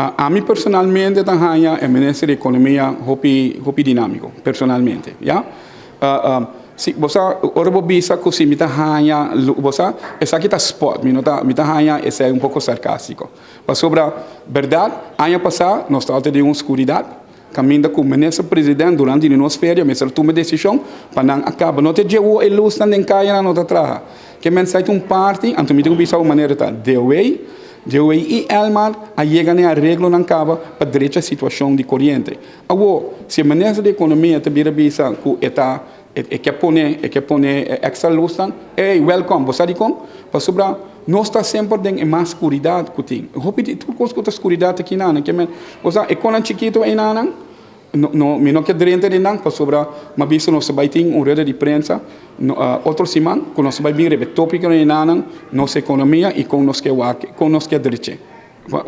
A mim personalmente também é ministro da economia hopi dinâmico personalmente, já? Se você ora bisa que se me tá hanha, você essa aqui tá spot, me tá hanha, esse é pouco sarcástico. Mas sobre a verdade, ano passado nós estávamos de uma escuridade. Caminho com o ministro presidente durante a nossa férias, mas ele toma decisão para não acabar. Não te digo a luz também cai na nota traha. Que mensagem um parte, então me digo bisa uma maneira tá de way e Elmar a chega nem arreglo não acaba para direita a situação de corrente. Agora, se o ministro da economia te vira bisa com eta que pone extra luz é welcome, você diz como? Para sobre nós está sempre em mais escuridade que tem. Eu repito, tudo coisa que escuridade aqui não, que você é quando chiquito é não, não quer direito de não, para sobre uma vez nós vai ter rede de prensa, outra semana, quando nós vai vir tópico em não, nossa economia e com nós que direito.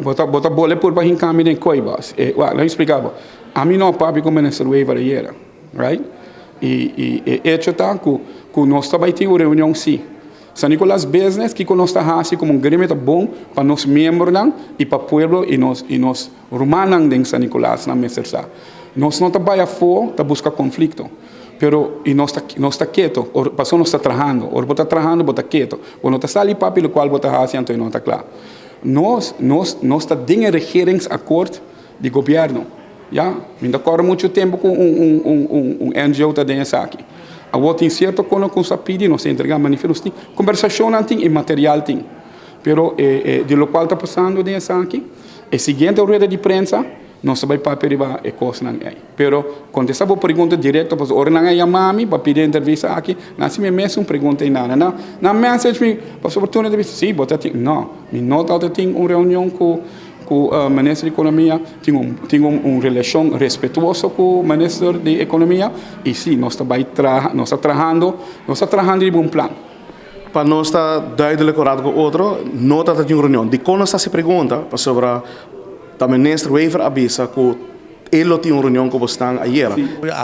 Bota bola por para caminho de coibas. Lá explicava. A mim não papi como ministro Weaver era, right? E hecho está que nós vai ter uma reunião sim. São Nicolás Business que nós está assim como grêmio bom para nós membros e para o povo e nós romanos de São Nicolás na mesa. Nós não trabalhamos fora para buscar conflito, pero e nós está quieto, passou nós está trabalhando, ou bota trabalhando, bota quieto, quando está ali papi o qual bota assim então não está claro. Nós está dentro regeringsacordo de governo, já? Ainda corre muito tempo com NGO está dentro aqui. Agora tem certo quando com essa pedi nós entregar manifesto conversação não tem e material tem, pero de lo qual está passando dentro aqui, é seguinte a rede de prensa não se vai para peribar e coisa não é. Pero quando essa boa pergunta direta para ora não é chamar-me para pedir entrevista aqui, não se me mesmo pergunta nada, na message me para oportunidade de sim, bota não, me nota tem uma reunião com o ministro de economia tem uma relação respeituosa com o ministro de economia e sim nós está trabalhando de bom plano. Para nós estar duidelijk com o outro, nota de uma reunião. De quando está se pergunta sobre o ministro Weaver avisa que ele tem uma reunião com você ayer.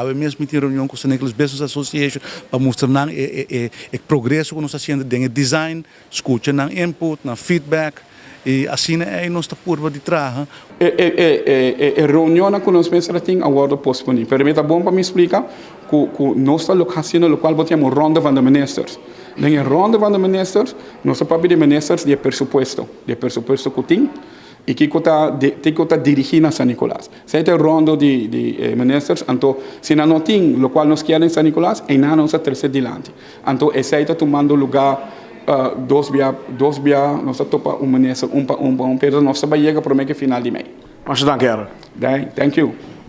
Eu mesmo tive reunião com o Nicholas Business Association para mostrar o progresso que nós estamos fazendo em design, escuta, input, feedback. E assim é nossa curva de trabalho. A reunião que nós pensamos tem agora posponível. Permita bom para me explicar que nós estamos fazendo o qual temos ronda de ministros. Na ronda de ministros, nós estamos de ministros de pressuposto que tem e que está dirigindo a São Nicolás. Se é ronda de ministros, então se não tem o qual nós queremos em São Nicolás, ainda não está terceiro dilante. Então esse está tomando lugar dos via nós topa ministro pero nós vai chegar para o final de mês. Mas não quero. Thank you.